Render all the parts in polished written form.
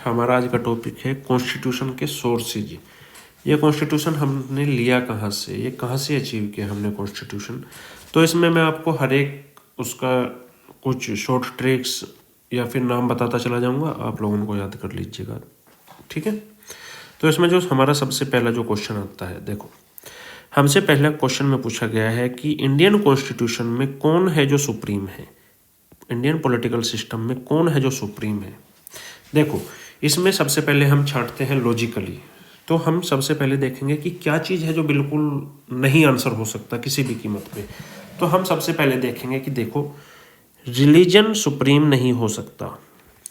हमारा आज का टॉपिक है कॉन्स्टिट्यूशन के सोर्सेज। ये कॉन्स्टिट्यूशन हमने लिया कहाँ से, ये कहाँ से अचीव किया हमने कॉन्स्टिट्यूशन। तो इसमें मैं आपको हर एक उसका कुछ शॉर्ट ट्रिक्स या फिर नाम बताता चला जाऊँगा, आप लोगों उनको याद कर लीजिएगा, ठीक है। तो इसमें जो हमारा सबसे पहला जो क्वेश्चन आता है, देखो हमसे पहला क्वेश्चन में पूछा गया है कि इंडियन कॉन्स्टिट्यूशन में कौन है जो सुप्रीम है, इंडियन पॉलिटिकल सिस्टम में कौन है जो सुप्रीम है। देखो इसमें सबसे पहले हम छांटते हैं लॉजिकली, तो हम सबसे पहले देखेंगे कि क्या चीज़ है जो बिल्कुल नहीं आंसर हो सकता किसी भी कीमत पे। तो हम सबसे पहले देखेंगे कि देखो रिलीजन सुप्रीम नहीं हो सकता,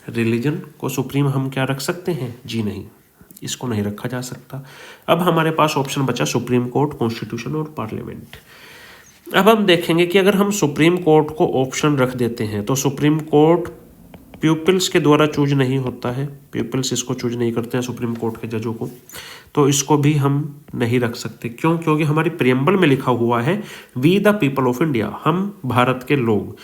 रिलीजन को सुप्रीम हम क्या रख सकते हैं, जी नहीं, इसको नहीं रखा जा सकता। अब हमारे पास ऑप्शन बचा सुप्रीम कोर्ट, कॉन्स्टिट्यूशन और पार्लियामेंट। अब हम देखेंगे कि अगर हम सुप्रीम कोर्ट को ऑप्शन रख देते हैं तो सुप्रीम कोर्ट पीपल्स के द्वारा चूज नहीं होता है, पीपल्स इसको चूज नहीं करते हैं सुप्रीम कोर्ट के जजों को, तो इसको भी हम नहीं रख सकते। क्यों? क्योंकि हमारी प्रियम्बल में लिखा हुआ है we the people of India, हम भारत के लोग।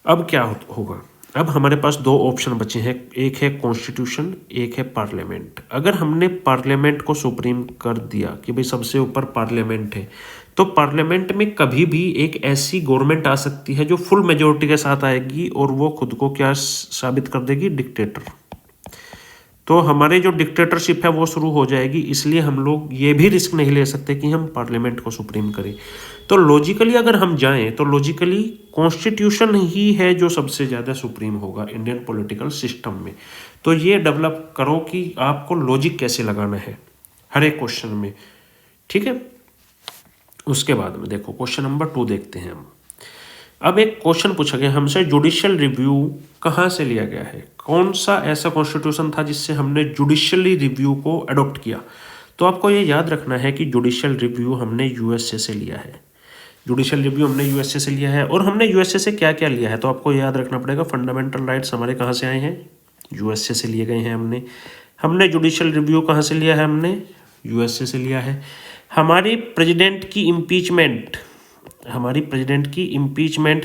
अब क्या होगा, अब हमारे पास दो ऑप्शन बचे हैं, एक है कॉन्स्टिट्यूशन, एक है पार्लियामेंट। अगर हमने पार्लियामेंट को सुप्रीम कर दिया कि भाई सबसे ऊपर पार्लियामेंट है, तो पार्लियामेंट में कभी भी एक ऐसी गवर्नमेंट आ सकती है जो फुल मेजोरिटी के साथ आएगी और वो खुद को क्या साबित कर देगी, डिक्टेटर। तो हमारे जो डिक्टेटरशिप है वो शुरू हो जाएगी, इसलिए हम लोग ये भी रिस्क नहीं ले सकते कि हम पार्लियामेंट को सुप्रीम करें। तो लॉजिकली अगर हम जाएं तो लॉजिकली कॉन्स्टिट्यूशन ही है जो सबसे ज़्यादा सुप्रीम होगा इंडियन पॉलिटिकल सिस्टम में। तो ये डेवलप करो कि आपको लॉजिक कैसे लगाना है हर एक क्वेश्चन में, ठीक है। उसके बाद में देखो क्वेश्चन नंबर 2 देखते हैं हम। अब एक क्वेश्चन पूछा गया हमसे, जुडिशियल रिव्यू कहाँ से लिया गया है, कौन सा ऐसा कॉन्स्टिट्यूशन था जिससे हमने जुडिशियली रिव्यू को अडॉप्ट किया। तो आपको ये याद रखना है कि जुडिशियल रिव्यू हमने यूएसए से लिया है, जुडिशियल रिव्यू हमने यूएसए से लिया है। और हमने यूएसए से क्या क्या लिया है, तो आपको याद रखना पड़ेगा, फंडामेंटल राइट्स हमारे कहाँ से आए हैं, यूएसए से लिए गए हैं। हमने जुडिशियल रिव्यू कहाँ से लिया है, हमने यूएसए से लिया है। हमारी प्रेसिडेंट की इम्पीचमेंट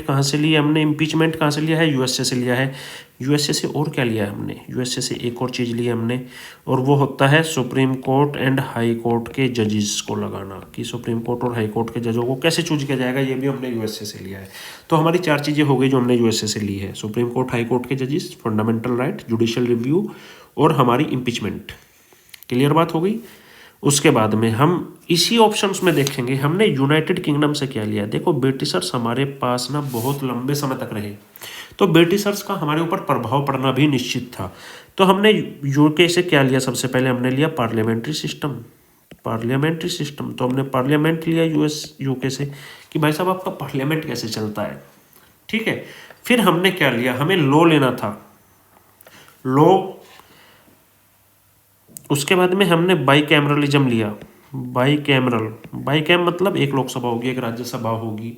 कहाँ से ली है, हमने इम्पीचमेंट कहाँ से लिया है, यूएसए से लिया है। यूएसए से और क्या लिया है हमने, यूएसए से एक और चीज़ ली है हमने, और वो होता है supreme court and high court के जजेस को लगाना, कि सुप्रीम कोर्ट और हाई कोर्ट के जजों को कैसे चूज किया जाएगा, ये भी हमने यूएसए से लिया है। तो हमारी 4 चीज़ें हो गई जो हमने यूएसए से ली है, सुप्रीम कोर्ट, हाई कोर्ट के जजेस, फंडामेंटल राइट, जुडिशियल रिव्यू और हमारी इम्पीचमेंट। क्लियर बात हो गई। उसके बाद में हम इसी ऑप्शंस में देखेंगे हमने यूनाइटेड किंगडम से क्या लिया। देखो ब्रिटिशर्स हमारे पास ना बहुत लंबे समय तक रहे, तो ब्रिटिशर्स का हमारे ऊपर प्रभाव पड़ना भी निश्चित था। तो हमने यूके से क्या लिया, सबसे पहले हमने लिया पार्लियामेंट्री सिस्टम। तो हमने पार्लियामेंट लिया यूके से कि भाई साहब आपका पार्लियामेंट कैसे चलता है, ठीक है। फिर हमने क्या लिया, हमें लॉ लेना था, लॉ। उसके बाद में हमने बाईकैमरलिज्म लिया, बाईकैम मतलब एक लोकसभा होगी, एक राज्यसभा होगी,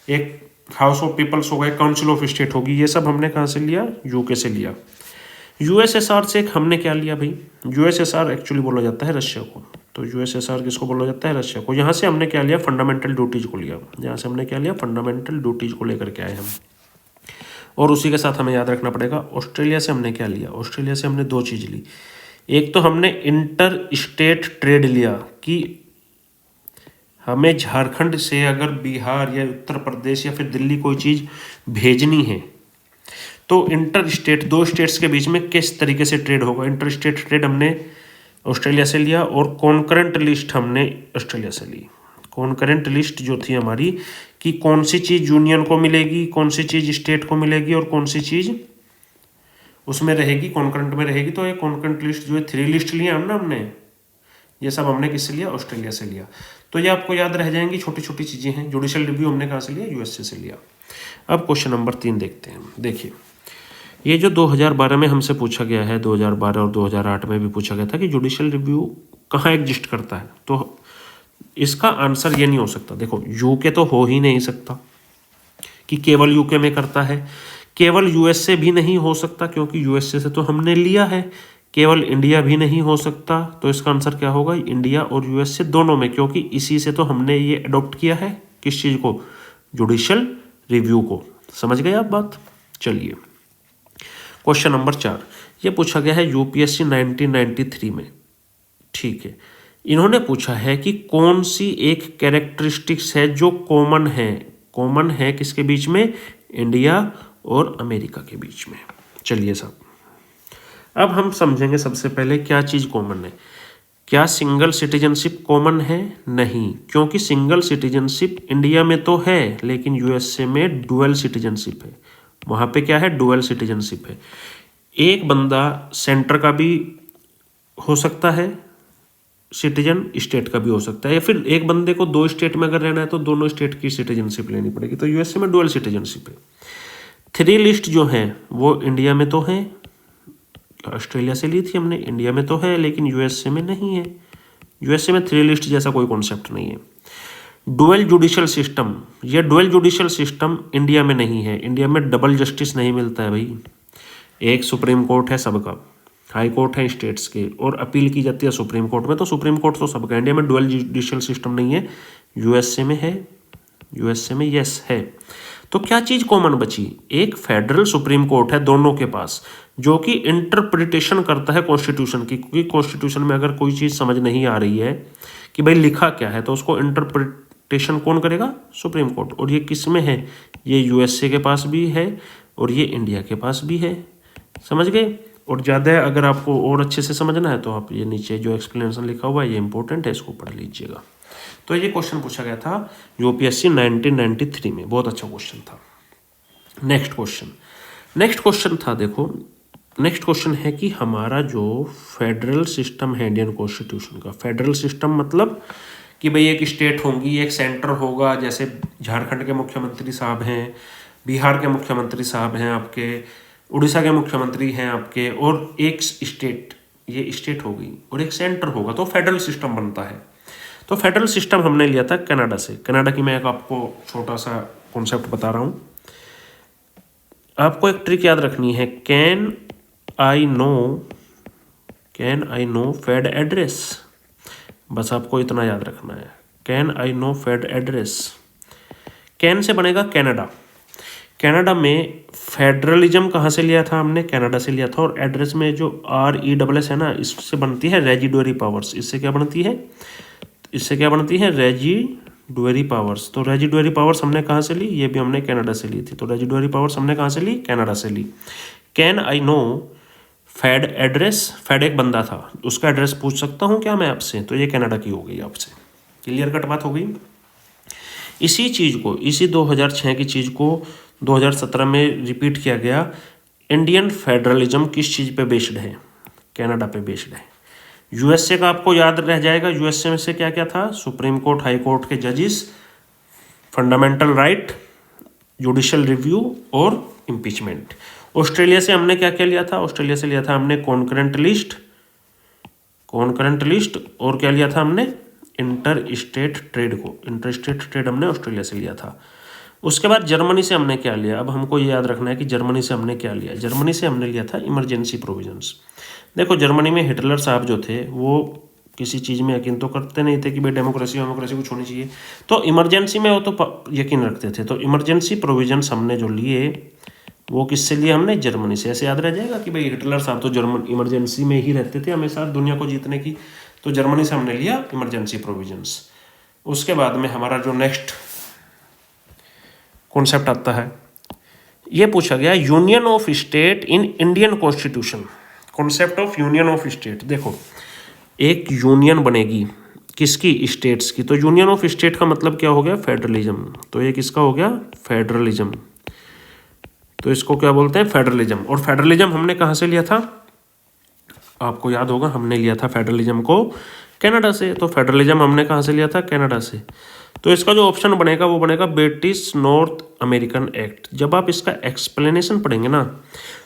एक हाउस ऑफ पीपल्स होगा, एक काउंसिल ऑफ स्टेट होगी। ये सब हमने कहाँ से लिया, यूके से लिया। यूएसएसआर से हमने क्या लिया भाई, यूएसएसआर एक्चुअली बोला जाता है रशिया को, तो यूएसएसआर किसको बोला जाता है, रशिया को। यहाँ से हमने क्या लिया, फंडामेंटल ड्यूटीज को लिया, यहाँ से हमने क्या लिया, फंडामेंटल ड्यूटीज को लेकर के आए हम। और उसी के साथ हमें याद रखना पड़ेगा ऑस्ट्रेलिया से हमने क्या लिया, ऑस्ट्रेलिया से हमने 2 चीज़ ली। एक तो हमने इंटर स्टेट ट्रेड लिया कि हमें झारखंड से अगर बिहार या उत्तर प्रदेश या फिर दिल्ली कोई चीज़ भेजनी है तो इंटर स्टेट, 2 स्टेट्स के बीच में किस तरीके से ट्रेड होगा, इंटर स्टेट ट्रेड हमने ऑस्ट्रेलिया से लिया। और कॉन्करेंट लिस्ट हमने ऑस्ट्रेलिया से ली। कॉन्करेंट लिस्ट जो थी हमारी कि कौन सी चीज़ यूनियन को मिलेगी, कौन सी चीज़ स्टेट को मिलेगी और कौन सी चीज़ उसमें रहेगी, कॉन्करेंट में रहेगी। तो ये कॉन्करेंट लिस्ट जो है 3 लिस्ट लिया हमने, ये सब हमने किससे लिया, ऑस्ट्रेलिया से लिया। तो ये आपको याद रह जाएंगी, छोटी छोटी चीज़ें हैं। जुडिशियल रिव्यू हमने कहाँ से लिया, यूएसए से लिया। अब क्वेश्चन नंबर 3 देखते हैं। देखिए ये जो 2012 में हमसे पूछा गया है, 2012 और 2008 में भी पूछा गया था कि जुडिशियल रिव्यू कहाँ एग्जिस्ट करता है, तो इसका आंसर ये नहीं हो सकता। देखो यूके तो हो ही नहीं सकता कि केवल यूके में करता है, केवल यूएसए भी नहीं हो सकता क्योंकि यूएसए से तो हमने लिया है, केवल इंडिया भी नहीं हो सकता। तो इसका आंसर क्या होगा, इंडिया और यूएसए दोनों में, क्योंकि इसी से तो हमने ये अडॉप्ट किया है, किस चीज़ को, जुडिशियल रिव्यू को। समझ गए आप बात। चलिए क्वेश्चन नंबर 4, ये पूछा गया है यूपीएससी 1993 में। ठीक है, इन्होंने पूछा है कि कौन सी एक कैरेक्टरिस्टिक्स है जो कॉमन है किसके बीच में, इंडिया और अमेरिका के बीच में। चलिए साहब, अब हम समझेंगे सबसे पहले क्या चीज़ कॉमन है। क्या सिंगल सिटीजनशिप कॉमन है? नहीं, क्योंकि सिंगल सिटीजनशिप इंडिया में तो है लेकिन यूएसए में डुअल सिटीजनशिप है। वहाँ पे क्या है, डुअल सिटीजनशिप है। एक बंदा सेंटर का भी हो सकता है सिटीजन, स्टेट का भी हो सकता है, या फिर एक बंदे को 2 स्टेट में अगर रहना है तो दोनों स्टेट की सिटीजनशिप लेनी पड़ेगी। तो यूएसए में डुअल सिटीजनशिप है। 3 लिस्ट जो है वो इंडिया में तो है, ऑस्ट्रेलिया से ली थी हमने, इंडिया में तो है लेकिन यूएसए में नहीं है। यूएसए में 3 लिस्ट जैसा कोई कॉन्सेप्ट नहीं है। डुअल जुडिशियल सिस्टम, ये डुअल जुडिशियल सिस्टम इंडिया में नहीं है। इंडिया में डबल जस्टिस नहीं मिलता है भाई। एक सुप्रीम कोर्ट है सबका, हाई कोर्ट है स्टेट्स के, और अपील की जाती है सुप्रीम कोर्ट में, तो सुप्रीम कोर्ट तो सबका। इंडिया में डुअल जुडिशियल सिस्टम नहीं है, यूएसए में है। यूएसए में यस है। तो क्या चीज़ कॉमन बची? एक फेडरल सुप्रीम कोर्ट है दोनों के पास, जो कि इंटरप्रिटेशन करता है कॉन्स्टिट्यूशन की, क्योंकि कॉन्स्टिट्यूशन में अगर कोई चीज़ समझ नहीं आ रही है कि भाई लिखा क्या है, तो उसको इंटरप्रिटेशन कौन करेगा? Supreme court. और ये किस में है? ये यूएसए के पास भी है और ये इंडिया के पास भी है। समझ गए? और ज़्यादा अगर आपको और अच्छे से समझना है तो आप ये नीचे जो एक्सप्लेनेशन लिखा हुआ है ये इंपॉर्टेंट है, इसको पढ़ लीजिएगा। तो ये क्वेश्चन पूछा गया था यूपीएससी 1993 में, बहुत अच्छा क्वेश्चन था। नेक्स्ट क्वेश्चन था, देखो नेक्स्ट क्वेश्चन है कि हमारा जो फेडरल सिस्टम है इंडियन कॉन्स्टिट्यूशन का, फेडरल सिस्टम मतलब कि भाई एक स्टेट होंगी, एक सेंटर होगा, जैसे झारखंड के मुख्यमंत्री साहब हैं, बिहार के मुख्यमंत्री साहब हैं आपके, उड़ीसा के मुख्यमंत्री हैं आपके, और एक स्टेट, ये स्टेट होगी और एक सेंटर होगा, तो फेडरल सिस्टम बनता है। तो फेडरल सिस्टम हमने लिया था कनाडा से। कनाडा की मैं एक आपको छोटा सा कॉन्सेप्ट बता रहा हूँ। आपको एक ट्रिक याद रखनी है, can I know fed address, बस आपको इतना याद रखना है, can I know fed address. Can से बनेगा कनाडा। कनाडा में फेडरलिज्म कहाँ से लिया था हमने? कनाडा से लिया था। और एड्रेस में जो RESS है ना, इससे बनती है रेजिडुअरी पावर्स। इससे क्या बनती है? Residuary powers. तो रेजिडुअरी पावर्स हमने कहाँ से ली? ये भी हमने कनाडा से ली थी। तो रेजिडुअरी पावर्स हमने कहाँ से ली? कनाडा से ली। Can I know fed address, फेड एक बंदा था, उसका एड्रेस पूछ सकता हूँ क्या मैं आपसे? तो ये कनाडा की हो गई आपसे। क्लियर कट बात हो गई। इसी चीज़ को, इसी 2006 की चीज़ को 2017 में रिपीट किया गया। इंडियन फेडरलिज्म किस चीज़ पे बेस्ड है? कनाडा पे बेस्ड है। यूएसए का आपको याद रह जाएगा, यूएसए में से क्या क्या था? सुप्रीम कोर्ट, हाई कोर्ट के जजेस, फंडामेंटल राइट, जुडिशियल रिव्यू और इम्पीचमेंट। ऑस्ट्रेलिया से हमने क्या क्या लिया था? ऑस्ट्रेलिया से लिया था हमने कॉन्करेंट लिस्ट, और क्या लिया था हमने? इंटर स्टेट ट्रेड हमने ऑस्ट्रेलिया से लिया था। उसके बाद जर्मनी से हमने क्या लिया? अब हमको ये याद रखना है कि जर्मनी से हमने क्या लिया। जर्मनी से हमने लिया था इमरजेंसी प्रोविजंस। देखो जर्मनी में हिटलर साहब जो थे वो किसी चीज़ में यकीन तो करते नहीं थे कि भाई डेमोक्रेसी कुछ होनी चाहिए, तो इमरजेंसी में वो तो यकीन रखते थे। तो इमरजेंसी प्रोविजंस हमने जो लिए वो किससे लिए? हमने जर्मनी से। ऐसे याद रह जाएगा कि भाई हिटलर साहब तो जर्मन इमरजेंसी में ही रहते थे हमेशा दुनिया को जीतने की, तो जर्मनी से हमने लिया इमरजेंसी प्रोविजंस। उसके बाद में हमारा जो नेक्स्ट कॉन्सेप्ट आता है, ये पूछा गया union of state in Indian constitution. Concept of union of state, देखो एक यूनियन बनेगी किसकी? स्टेट्स की। तो यूनियन ऑफ स्टेट का मतलब क्या हो गया? फेडरलिज्म। तो ये किसका हो गया? फेडरलिज्म। तो इसको क्या बोलते हैं? फेडरलिज्म। और फेडरलिज्म हमने कहाँ से लिया था? आपको याद होगा हमने लिया था फेडरलिज्म को कनाडा से। तो फेडरलिज्म हमने कहाँ से लिया था? कनाडा से। तो इसका जो ऑप्शन बनेगा वो बनेगा ब्रिटिश नॉर्थ अमेरिकन एक्ट। जब आप इसका एक्सप्लेनेशन पढ़ेंगे ना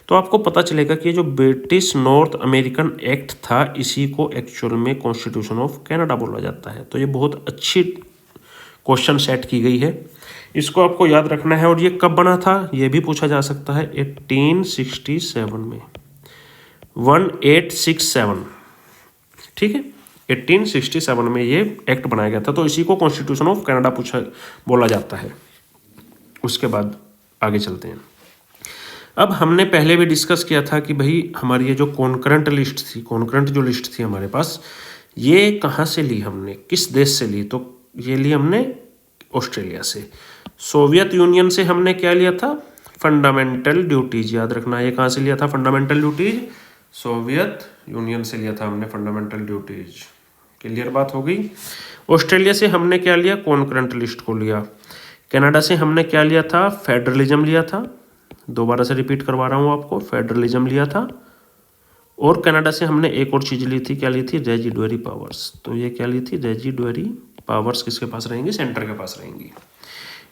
तो आपको पता चलेगा कि ये जो ब्रिटिश नॉर्थ अमेरिकन एक्ट था इसी को एक्चुअल में कॉन्स्टिट्यूशन ऑफ कनाडा बोला जाता है। तो ये बहुत अच्छी क्वेश्चन सेट की गई है, इसको आपको याद रखना है। और ये कब बना था ये भी पूछा जा सकता है, 1867 में, 1867, ठीक है, 1867 में ये एक्ट बनाया गया था। तो इसी को कॉन्स्टिट्यूशन ऑफ कनाडा बोला जाता है। उसके बाद आगे चलते हैं। अब हमने पहले भी डिस्कस किया था कि भाई हमारी ये जो कॉन्करेंट लिस्ट थी, कॉन्करेंट जो लिस्ट थी हमारे पास, ये कहाँ से ली हमने, किस देश से ली, तो ये ली हमने ऑस्ट्रेलिया से। सोवियत यूनियन से हमने क्या लिया था, फंडामेंटल ड्यूटीज, याद रखना ये कहाँ से लिया था फंडामेंटल ड्यूटीज, सोवियत यूनियन से लिया था हमने फंडामेंटल ड्यूटीज। क्लियर बात हो गई। ऑस्ट्रेलिया से हमने क्या लिया, कॉन्करेंट लिस्ट को लिया। कनाडा से हमने क्या लिया था, फेडरलिज्म लिया था, दोबारा से रिपीट करवा रहा हूँ आपको, फेडरलिज्म लिया था। और कनाडा से हमने एक और चीज़ ली थी, क्या ली थी, रेजिडुअरी पावर्स। तो ये क्या ली थी, रेजिडुअरी पावर्स किसके पास रहेंगी, सेंटर के पास रहेंगी।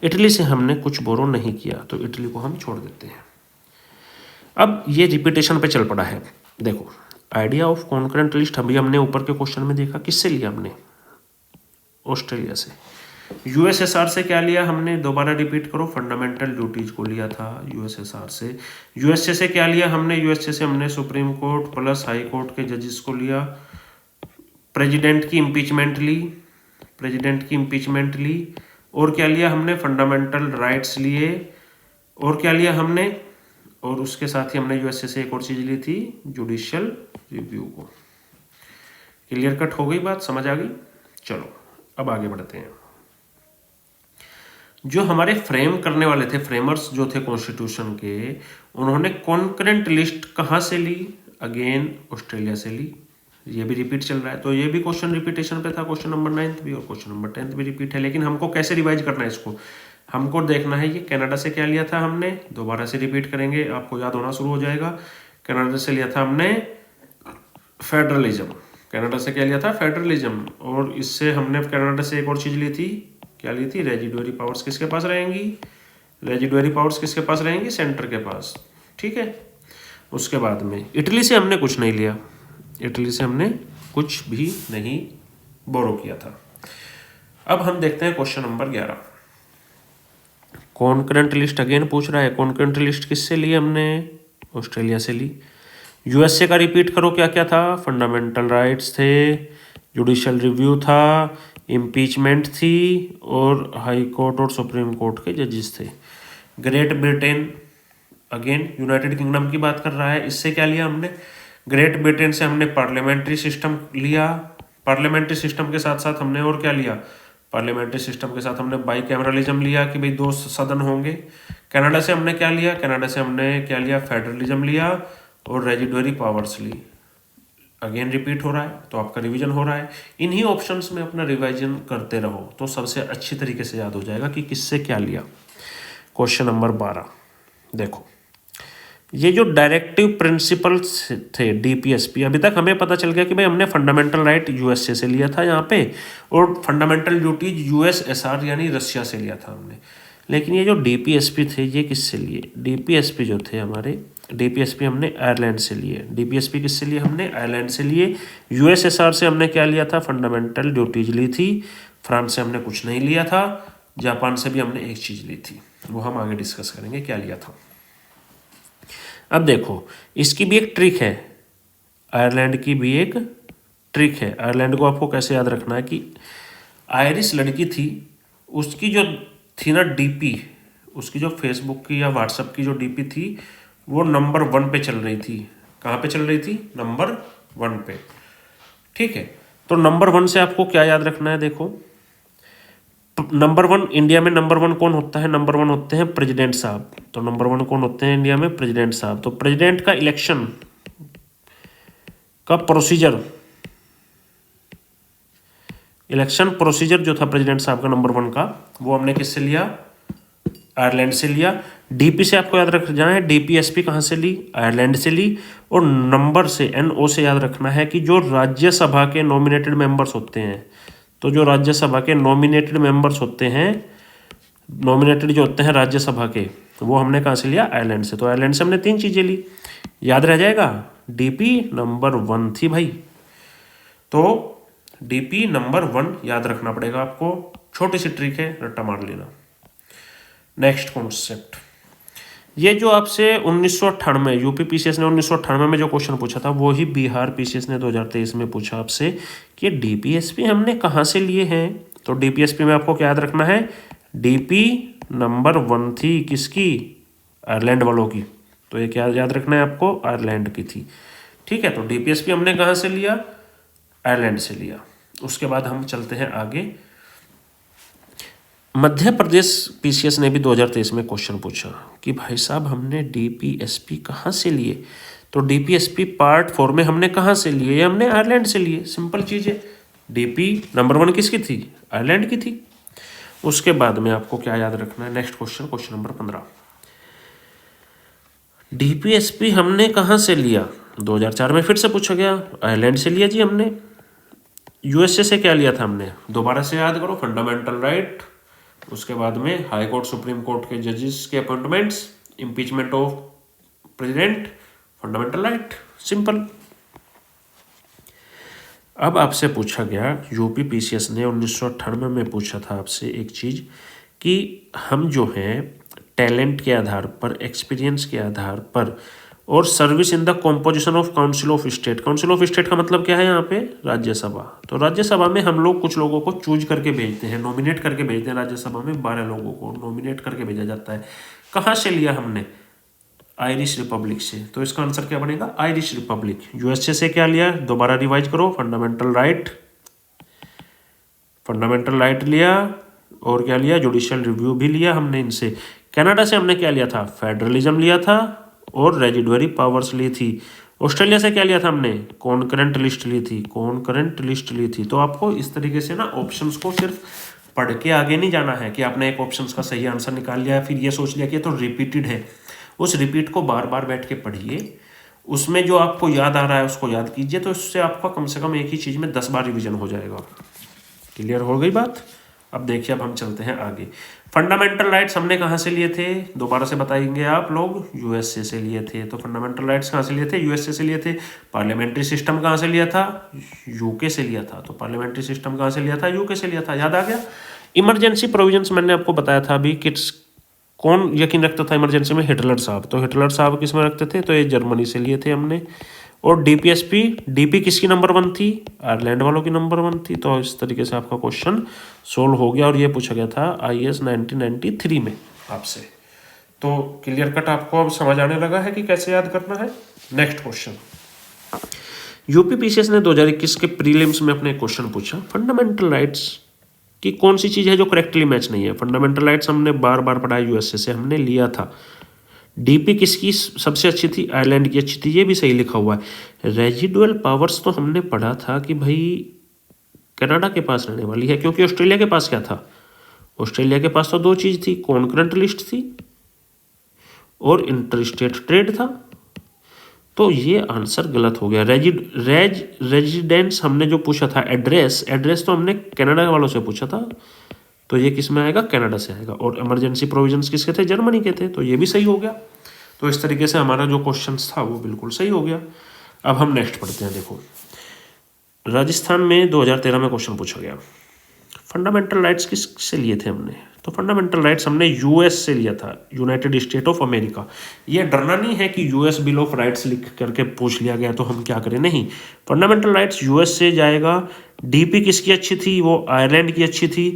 इटली से हमने कुछ बोरो नहीं किया, तो इटली को हम छोड़ देते हैं। अब ये रिपीटेशन पे चल पड़ा है। देखो आइडिया ऑफ कॉन्करेंट लिस्ट अभी हमने ऊपर के क्वेश्चन में देखा, किससे लिया हमने, ऑस्ट्रेलिया से। यूएसएसआर से क्या लिया हमने, दोबारा रिपीट करो, फंडामेंटल ड्यूटीज को लिया था यूएसएसआर से। यूएसए से क्या लिया हमने, यूएसए से हमने supreme court plus high court के जजेस को लिया। प्रेसिडेंट की इम्पीचमेंट ली, प्रेसिडेंट की इम्पीचमेंट ली। और क्या लिया हमने, फंडामेंटल राइट्स लिए। और क्या लिया हमने, और उसके साथ ही हमने यूएसए से एक और चीज ली थी, जुडिशियल रिव्यू को। क्लियर कट हो गई बात, समझ आ गई। चलो अब आगे बढ़ते हैं। जो हमारे फ्रेम करने वाले थे, फ्रेमर्स जो थे कॉन्स्टिट्यूशन के, उन्होंने कॉन्करेंट लिस्ट कहाँ से ली, अगेन ऑस्ट्रेलिया से ली। ये भी रिपीट चल रहा है, तो ये भी क्वेश्चन रिपीटेशन पे था, क्वेश्चन नंबर 9 भी और क्वेश्चन नंबर 10 भी रिपीट है। लेकिन हमको कैसे रिवाइज करना है इसको, हमको देखना है ये कनाडा से क्या लिया था हमने, दोबारा से रिपीट करेंगे, आपको याद होना शुरू हो जाएगा। कनाडा से लिया था हमने फेडरलिज्म, कनाडा से क्या लिया था, फेडरलिज्म। और इससे हमने कनाडा से एक और चीज ली थी, क्या ली थी, रेजिडुअरी पावर्स किसके पास रहेंगी, रेजिडुअरी पावर्स किसके पास रहेंगी, सेंटर के पास। ठीक है। उसके बाद में इटली से हमने कुछ नहीं लिया, इटली से हमने कुछ भी नहीं बोरो किया था। अब हम देखते हैं question number 11। Concurrent list again पूछ रहा है, कॉन्करेंट लिस्ट किससे ली हमने, ऑस्ट्रेलिया से ली। यूएसए का रिपीट करो, क्या क्या था, फंडामेंटल राइट्स थे, जुडिशियल रिव्यू था, इम्पीचमेंट थी, और हाई कोर्ट और सुप्रीम कोर्ट के जजेस थे। Great Britain, again United kingdom की बात कर रहा है, इससे क्या लिया हमने, ग्रेट ब्रिटेन से हमने पार्लियामेंट्री सिस्टम लिया। पार्लियामेंट्री सिस्टम के साथ साथ हमने और क्या लिया, पार्लियामेंट्री सिस्टम के साथ हमने बाईकैमरलिज्म लिया कि भाई 2 सदन होंगे। कनाडा से हमने क्या लिया, कनाडा से हमने क्या लिया, फेडरलिज्म लिया और रेजिडुअरी पावर्स ली। अगेन रिपीट हो रहा है, तो आपका रिवीजन हो रहा है। इन्हीं ऑप्शंस में अपना रिवीजन करते रहो तो सबसे अच्छी तरीके से याद हो जाएगा कि किससे क्या लिया। क्वेश्चन नंबर 12 देखो, ये जो डायरेक्टिव प्रिंसिपल्स थे डीपीएसपी, अभी तक हमें पता चल गया कि भाई हमने फंडामेंटल राइट यूएसए से लिया था यहाँ पे, और फंडामेंटल ड्यूटीज यूएसएसआर यानी रशिया से लिया था हमने। लेकिन ये जो डीपीएसपी थे ये किससे लिए, डीपीएसपी जो थे हमारे, डीपीएसपी हमने आयरलैंड से लिए। डीपीएसपी किससे लिए हमने, आयरलैंड से लिए। यूएसएसआर से हमने क्या लिया था, फंडामेंटल ड्यूटीज ली थी। फ्रांस से हमने कुछ नहीं लिया था। जापान से भी हमने एक चीज़ ली थी, वो हम आगे डिस्कस करेंगे क्या लिया था। अब देखो इसकी भी एक ट्रिक है, आयरलैंड की भी एक ट्रिक है। आयरलैंड को आपको कैसे याद रखना है कि आयरिश लड़की थी, उसकी जो थी ना डीपी, उसकी जो फेसबुक की या व्हाट्सएप की जो डीपी थी वो नंबर 1 पे चल रही थी। कहाँ पे चल रही थी, नंबर 1 पे। ठीक है, तो नंबर 1 से आपको क्या याद रखना है, देखो नंबर 1 इंडिया में नंबर 1 कौन होता है, नंबर 1 होते हैं प्रेसिडेंट साहब। तो नंबर 1 कौन होते हैं इंडिया में, प्रेसिडेंट साहब। तो प्रेसिडेंट का इलेक्शन का प्रोसीजर, इलेक्शन प्रोसीजर जो था प्रेसिडेंट साहब का नंबर 1 का, वो हमने किससे लिया, आयरलैंड से लिया। डीपी से आपको याद रख जाए, डीपीएसपी कहाँ से ली, आयरलैंड से ली। और नंबर से, एनओ से याद रखना है कि जो राज्यसभा के नॉमिनेटेड मेंबर्स होते हैं, तो जो राज्यसभा के नॉमिनेटेड मेंबर्स होते हैं, नॉमिनेटेड जो होते हैं राज्यसभा के, वो हमने कहाँ से लिया, आयरलैंड से। तो आयरलैंड से हमने 3 चीज़ें ली, याद रह जाएगा। डीपी नंबर 1 थी भाई, तो डीपी नंबर 1 याद रखना पड़ेगा आपको। छोटी सी ट्रिक है, रट्टा मार लेना। नेक्स्ट कॉन्सेप्ट, ये जो आपसे 1998 यूपी पीसीएस ने 1998 में जो क्वेश्चन पूछा था, वो ही बिहार पीसीएस ने 2023 में पूछा आपसे कि डीपीएसपी हमने कहाँ से लिए हैं। तो डीपीएसपी में आपको क्या याद रखना है, डीपी नंबर 1 थी किसकी, आयरलैंड वालों की। तो ये क्या याद रखना है आपको, आयरलैंड की थी। ठीक है, तो डीपीएसपी हमने कहाँ से लिया, आयरलैंड से लिया। उसके बाद हम चलते हैं आगे। मध्य प्रदेश पीसीएस ने भी 2023 में क्वेश्चन पूछा कि भाई साहब हमने डीपीएसपी कहाँ से लिए, तो डीपीएसपी पार्ट 4 में हमने कहाँ से लिए, हमने आयरलैंड से लिए। सिंपल चीज़ है। डीपी नंबर 1 किसकी थी, आयरलैंड की थी। उसके बाद में आपको क्या याद रखना है, next question, question number 15। DPSP हमने कहाँ से लिया, 2004 में फिर से पूछा गया, आयरलैंड से लिया जी हमने। यूएसए से क्या लिया था हमने, दोबारा से याद करो, फंडामेंटल राइट। उसके बाद में हाई कोर्ट सुप्रीम कोर्ट के जजेस के appointments, impeachment of president, fundamental right, simple. अब आपसे पूछा गया, यूपी पीसीएस ने 1998 में पूछा था आपसे एक चीज़ कि हम जो हैं टैलेंट के आधार पर, एक्सपीरियंस के आधार पर और service in the composition of council of state. Council of state का मतलब क्या है यहाँ पे, राज्यसभा। तो राज्यसभा में हम लोग कुछ लोगों को चूज करके भेजते हैं, नॉमिनेट करके भेजते हैं। राज्यसभा में 12 लोगों को नॉमिनेट करके भेजा जाता है। कहाँ से लिया हमने, आयरिश रिपब्लिक से। तो इसका आंसर क्या बनेगा, आयरिश रिपब्लिक। यूएसए से क्या लिया, दोबारा रिवाइज करो, फंडामेंटल राइट, फंडामेंटल राइट लिया, और क्या लिया, जुडिशियल रिव्यू भी लिया हमने इनसे। कनाडा से हमने क्या लिया था, फेडरलिज्म लिया था और रेजिडुअरी पावर्स ली थी। ऑस्ट्रेलिया से क्या लिया था हमने, कॉन्करेंट लिस्ट ली थी, कॉन्करेंट लिस्ट ली थी। तो आपको इस तरीके से ना ऑप्शंस को सिर्फ पढ़ के आगे नहीं जाना है कि आपने एक ऑप्शंस का सही आंसर निकाल लिया फिर ये सोच लिया कि ये तो रिपीटेड है। उस रिपीट को बार बार बैठ के पढ़िए, उसमें जो आपको याद आ रहा है उसको याद कीजिए, तो इससे आपका कम से कम एक ही चीज़ में 10 बार रिविजन हो जाएगा। क्लियर हो गई बात। अब देखिए, अब हम चलते हैं आगे। फंडामेंटल राइट्स हमने कहाँ से लिए थे, दोबारा से बताएंगे आप लोग, यूएसए से लिए थे। तो फंडामेंटल राइट्स कहाँ से लिए थे, यूएसए से लिए थे। पार्लियामेंट्री सिस्टम कहाँ से लिया था, यूके से लिया था। तो पार्लियामेंट्री सिस्टम कहाँ से लिया था, यूके से लिया था, याद आ गया। इमरजेंसी प्रोविजंस मैंने आपको बताया था अभी, किस कौन यकीन रखता था इमरजेंसी में, हिटलर साहब। तो हिटलर साहब किस में रखते थे, तो ये जर्मनी से लिए थे हमने। और डीपीएसपी, डीपी किसकी नंबर 1 थी, आयरलैंड वालों की नंबर 1 थी। तो इस तरीके से आपका क्वेश्चन सोल्व हो गया और ये पूछा गया था आईएएस 1993 में आपसे। तो क्लियर कट आपको अब समझ आने लगा है कि कैसे याद करना है। नेक्स्ट क्वेश्चन, यूपी पीसीएस ने 2021 के प्रीलिम्स में अपने क्वेश्चन पूछा, फंडामेंटल राइट्स की कौन सी चीज़ है जो करेक्टली मैच नहीं है। फंडामेंटल राइट्स हमने बार बार पढ़ा, यूएसए से हमने लिया था। डीपी किसकी सबसे अच्छी थी, आयरलैंड की अच्छी थी, ये भी सही लिखा हुआ है। रेजिडुअल पावर्स तो हमने पढ़ा था कि भाई कनाडा के पास रहने वाली है, क्योंकि ऑस्ट्रेलिया के पास क्या था, ऑस्ट्रेलिया के पास तो 2 चीज़ थी, कॉन्करेंट लिस्ट थी और इंटरस्टेट ट्रेड था। तो ये आंसर गलत हो गया। रेजिडेंस हमने जो पूछा था, एड्रेस तो हमने कनाडा वालों से पूछा था, तो ये किस में आएगा, कनाडा से आएगा। और इमरजेंसी प्रोविजंस किसके थे, जर्मनी के थे, तो ये भी सही हो गया। तो इस तरीके से हमारा जो क्वेश्चन था वो बिल्कुल सही हो गया। अब हम नेक्स्ट पढ़ते हैं। देखो, राजस्थान में 2013 में क्वेश्चन पूछा गया, फंडामेंटल राइट्स किस से लिए थे हमने। तो फंडामेंटल राइट्स हमने यूएस से लिया था, यूनाइटेड स्टेट ऑफ अमेरिका। ये डरना नहीं है कि यूएस बिल ऑफ राइट्स लिख करके पूछ लिया गया तो हम क्या करें, नहीं, फंडामेंटल राइट्स यूएस से जाएगा। डीपी किसकी अच्छी थी, वो आयरलैंड की अच्छी थी।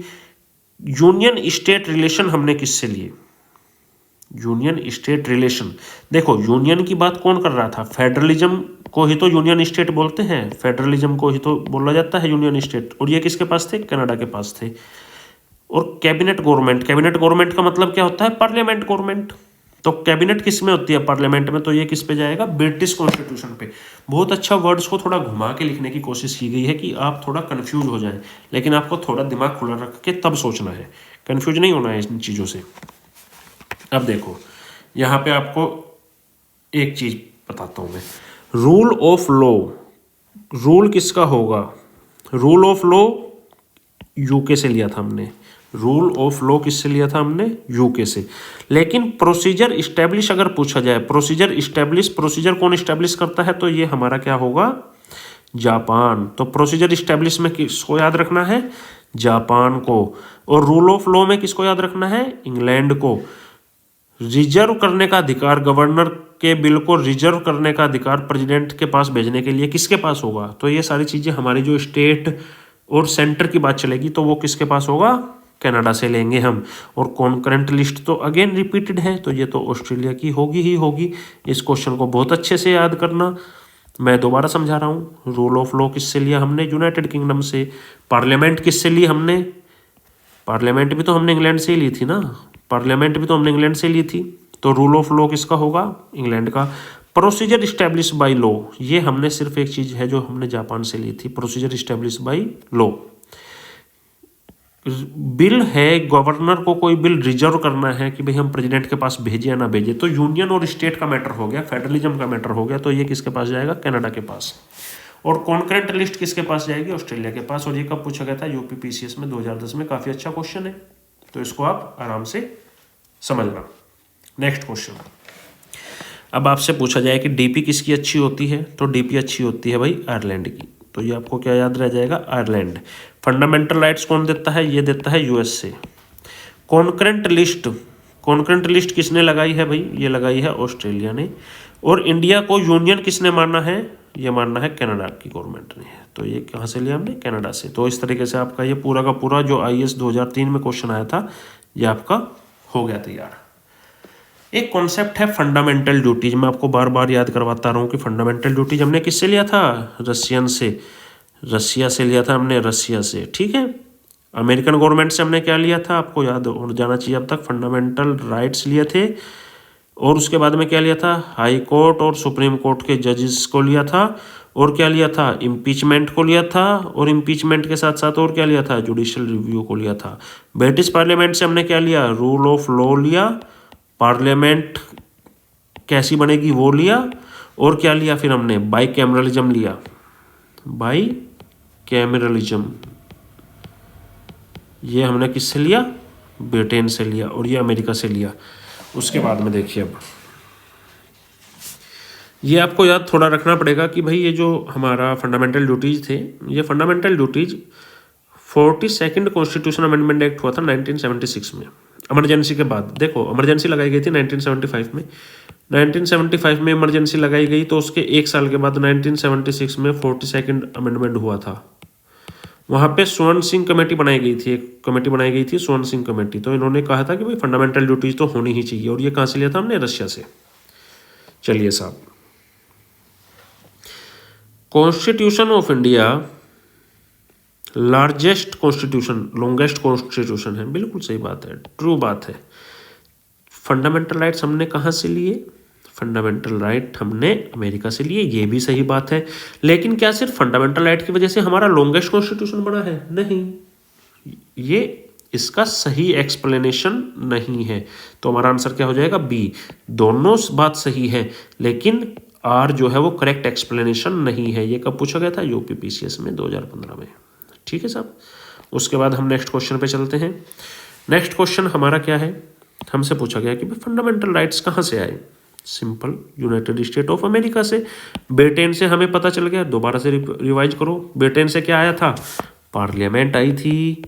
यूनियन स्टेट रिलेशन हमने किससे लिए, यूनियन स्टेट रिलेशन। देखो, यूनियन की बात कौन कर रहा था, फेडरलिज्म को ही तो यूनियन स्टेट बोलते हैं, फेडरलिज्म को ही तो बोला जाता है यूनियन स्टेट। और ये किसके पास थे, कनाडा के पास थे। और कैबिनेट गवर्नमेंट, कैबिनेट गवर्नमेंट का मतलब क्या होता है, पार्लियामेंट गवर्नमेंट। तो कैबिनेट किस में होती है, पार्लियामेंट में। तो ये किस पे जाएगा, ब्रिटिश कॉन्स्टिट्यूशन पे। बहुत अच्छा वर्ड्स को थोड़ा घुमा के लिखने की कोशिश की गई है कि आप थोड़ा कंफ्यूज हो जाएं, लेकिन आपको थोड़ा दिमाग खुला रख के तब सोचना है, कंफ्यूज नहीं होना है इन चीज़ों से। अब देखो, यहाँ पे आपको एक चीज़ बताता हूँ मैं, रूल ऑफ लॉ, रूल किसका होगा, रूल ऑफ लॉ यूके से लिया था हमने, रूल ऑफ लॉ किससे लिया था हमने, यूके से। लेकिन प्रोसीजर इस्टेब्लिश अगर पूछा जाए, प्रोसीजर इस्टेब्लिश, प्रोसीजर कौन इस्टेब्लिश करता है, तो ये हमारा क्या होगा, जापान। तो प्रोसीजर इस्टेब्लिश में किसको याद रखना है, जापान को। और रूल ऑफ लॉ में किसको याद रखना है, इंग्लैंड को। रिजर्व करने का अधिकार, गवर्नर के बिल को रिजर्व करने का अधिकार प्रेसिडेंट के पास भेजने के लिए किसके पास होगा, तो ये सारी चीज़ें हमारी जो स्टेट और सेंटर की बात चलेगी तो वो किसके पास होगा, कनाडा से लेंगे हम। और कॉन्करेंट लिस्ट तो अगेन रिपीटेड है, तो ये तो ऑस्ट्रेलिया की होगी ही होगी। इस क्वेश्चन को बहुत अच्छे से याद करना। मैं दोबारा समझा रहा हूँ, रूल ऑफ लॉ किससे लिया हमने? यूनाइटेड किंगडम से। पार्लियामेंट किससे ली हमने? पार्लियामेंट भी तो हमने इंग्लैंड से ही ली थी ना, पार्लियामेंट भी तो हमने इंग्लैंड से ली थी। तो रूल ऑफ लॉ किसका होगा? इंग्लैंड का। प्रोसीजर इस्टेब्लिश बाय लॉ, ये हमने सिर्फ एक चीज है जो हमने जापान से ली थी, procedure establish by law. Bill है, गवर्नर को कोई बिल रिजर्व करना है कि भाई हम प्रेसिडेंट के पास भेजे या ना भेजे, तो यूनियन और स्टेट का मैटर हो गया, फेडरलिज्म का मैटर हो गया, तो ये किसके पास जाएगा? कनाडा के पास। और कॉन्करेंट लिस्ट किसके पास जाएगी? ऑस्ट्रेलिया के पास। और ये कब पूछा गया था? यूपीपीसीएस में 2010 में। काफी अच्छा क्वेश्चन है, तो इसको आप आराम से समझना। नेक्स्ट क्वेश्चन, अब आपसे पूछा जाए कि डीपी किसकी अच्छी होती है, तो डीपी अच्छी होती है भाई आयरलैंड की। तो ये आपको क्या याद रह जाएगा? आयरलैंड। फंडामेंटल राइट्स कौन देता है? ये देता है USA. Concurrent list, concurrent list किसने लगाई है भाई? ये लगाई है ऑस्ट्रेलिया ने। और इंडिया को यूनियन किसने माना है? ये मानना है कनाडा की गवर्नमेंट ने। तो ये कहाँ से लिया हमने? कनाडा से। तो इस तरीके से आपका ये पूरा का पूरा जो आईएएस 2003 में क्वेश्चन आया था, ये आपका हो गया तैयार। एक कॉन्सेप्ट है फंडामेंटल ड्यूटीज, मैं आपको बार बार याद करवाता रहा हूँ कि फंडामेंटल ड्यूटीज हमने किससे लिया था? रशियन से, रसिया से लिया था हमने, रसिया से, ठीक है। अमेरिकन गवर्नमेंट से हमने क्या लिया था? आपको याद हो जाना चाहिए अब तक, फंडामेंटल राइट्स लिए थे। और उसके बाद में क्या लिया था? हाई कोर्ट और सुप्रीम कोर्ट के जजेस को लिया था। और क्या लिया था? इम्पीचमेंट को लिया था। और इम्पीचमेंट के साथ साथ और क्या लिया था? जुडिशियल रिव्यू को लिया था। ब्रिटिश पार्लियामेंट से हमने क्या लिया? रूल ऑफ लॉ लिया। पार्लियामेंट कैसी बनेगी वो लिया। और क्या लिया फिर हमने? बाई कैमरलिज्म लिया। बाई कैमरलिज्म ये हमने किससे लिया? ब्रिटेन से लिया। और ये अमेरिका से लिया। उसके बाद में देखिए, अब ये आपको याद थोड़ा रखना पड़ेगा कि भाई ये जो हमारा फंडामेंटल ड्यूटीज थे, ये fundamental duties 42nd constitution amendment act हुआ था 1976 में, इमरजेंसी के बाद। देखो इमरजेंसी लगाई गई थी 1975 में, 1975 में इमरजेंसी लगाई गई, तो उसके एक साल के बाद 1976 में 42nd अमेंडमेंट हुआ था। वहाँ पे स्वर्ण सिंह कमेटी बनाई गई थी, एक कमेटी बनाई गई थी स्वर्ण सिंह कमेटी। तो इन्होंने कहा था कि भाई फंडामेंटल ड्यूटीज तो होनी ही चाहिए। और ये कहाँ से लिया था हमने? रशिया से। चलिए साहब, constitution of India largest constitution, longest constitution है। बिल्कुल सही बात है, ट्रू बात है। फंडामेंटल राइट्स हमने कहाँ से लिए? फंडामेंटल राइट हमने अमेरिका से लिए, ये भी सही बात है। लेकिन क्या सिर्फ फंडामेंटल राइट की वजह से हमारा लॉन्गेस्ट कॉन्स्टिट्यूशन बना है? नहीं, ये इसका सही एक्सप्लेनेशन नहीं है। तो हमारा आंसर क्या हो जाएगा? बी। दोनों बात सही है, लेकिन आर जो है वो करेक्ट एक्सप्लेनेशन नहीं है। ये कब पूछा गया था? यूपीपीसीएस में 2015 में। ठीक है साहब। उसके बाद हम नेक्स्ट क्वेश्चन पे चलते हैं। नेक्स्ट क्वेश्चन हमारा क्या है? हमसे पूछा गया कि भाई फंडामेंटल राइट्स कहाँ से आए? Simple, United state of America से। ब्रिटेन से हमें पता चल गया, दोबारा से रिवाइज करो। ब्रिटेन से क्या आया था? पार्लियामेंट आई थी।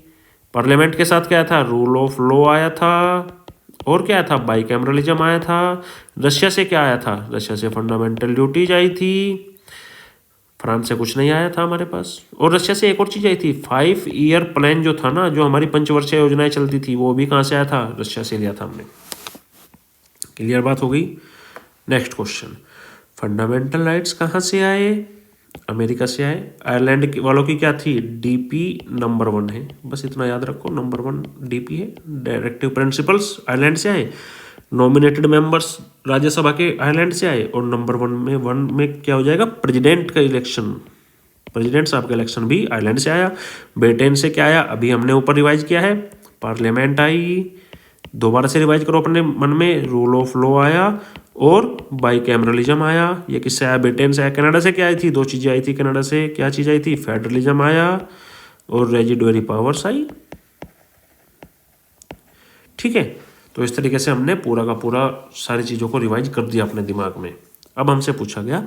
पार्लियामेंट के साथ क्या आया था? रूल ऑफ लॉ आया था। और क्या आया था? बाई कैमरलिज्म आया था। रशिया से क्या आया था? रशिया से फंडामेंटल ड्यूटीज आई थी। फ्रांस से कुछ नहीं आया था हमारे पास। और रशिया से एक और चीज़ आई थी, 5 ईयर प्लान जो था ना, जो हमारी पंचवर्षीय योजनाएं चलती थी, वो भी कहाँ से आया था? रशिया से लिया था हमने। क्लियर बात हो गई। नेक्स्ट क्वेश्चन, फंडामेंटल राइट्स कहाँ से आए? अमेरिका से आए। आयरलैंड वालों की क्या थी? डीपी नंबर 1 है, बस इतना याद रखो, नंबर 1 डीपी है। डायरेक्टिव प्रिंसिपल्स आयरलैंड से आए। नॉमिनेटेड मेंबर्स राज्यसभा के आयरलैंड से आए। और नंबर 1 में क्या हो जाएगा? प्रेसिडेंट का इलेक्शन, प्रेसिडेंट साहब का इलेक्शन भी आयरलैंड से आया। ब्रिटेन से क्या आया? अभी हमने ऊपर रिवाइज किया है, पार्लियामेंट आई। दोबारा से रिवाइज करो अपने मन में, रूल ऑफ लॉ आया और बाई कैमरलिज्म आया। ये किससे आया? ब्रिटेन से आया। कनाडा से क्या आई थी? 2 चीज़ें आई थी कनाडा से। क्या चीज़ आई थी? फेडरलिज्म आया और रेजिडुअरी पावर्स आई। ठीक है, तो इस तरीके से हमने पूरा का पूरा सारी चीज़ों को रिवाइज कर दिया अपने दिमाग में। अब हमसे पूछा गया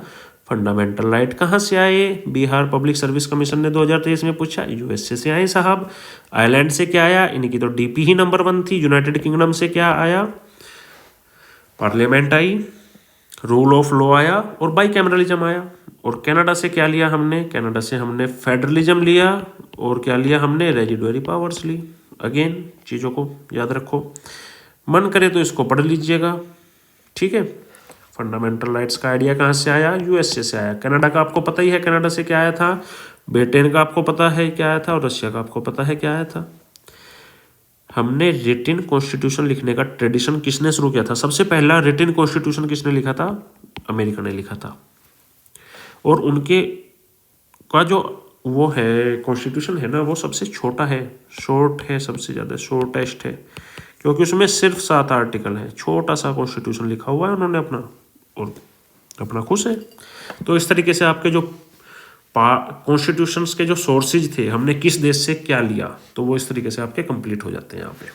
फंडामेंटल राइट कहाँ से आए? बिहार पब्लिक सर्विस कमीशन ने 2023 में पूछा। यूएसए से आए साहब। आयरलैंड से क्या आया? इनकी तो डीपी ही नंबर 1 थी। यूनाइटेड किंगडम से क्या आया? Parliament I, rule of law आया और बाई कैमरलिज्म आया। और कनाडा से क्या लिया हमने? कनाडा से हमने फेडरलिज्म लिया और क्या लिया हमने? रेजिडुअरी पावर्स ली। अगेन चीज़ों को याद रखो, मन करे तो इसको पढ़ लीजिएगा, ठीक है। फंडामेंटल राइट्स का आइडिया कहाँ से आया, यूएसए से आया। कनाडा का आपको पता ही है, कनाडा से क्या आया था। ब्रिटेन का आपको पता है क्या आया था, और रशिया का आपको पता है क्या आया था। हमने रिटिन कॉन्स्टिट्यूशन लिखने का ट्रेडिशन किसने शुरू किया था, सबसे पहला रिटिन कॉन्स्टिट्यूशन किसने लिखा था, अमेरिका ने लिखा था। और उनके का जो वो है कॉन्स्टिट्यूशन है ना, वो सबसे छोटा है, शॉर्ट है, सबसे ज़्यादा शॉर्टेस्ट है, क्योंकि उसमें सिर्फ 7 आर्टिकल है। छोटा सा कॉन्स्टिट्यूशन लिखा हुआ है उन्होंने अपना, और अपना खुश है। तो इस तरीके से आपके जो कॉन्स्टिट्यूशंस के जो सोर्सेज थे, हमने किस देश से क्या लिया, तो वो इस तरीके से आपके कंप्लीट हो जाते हैं यहाँ पे।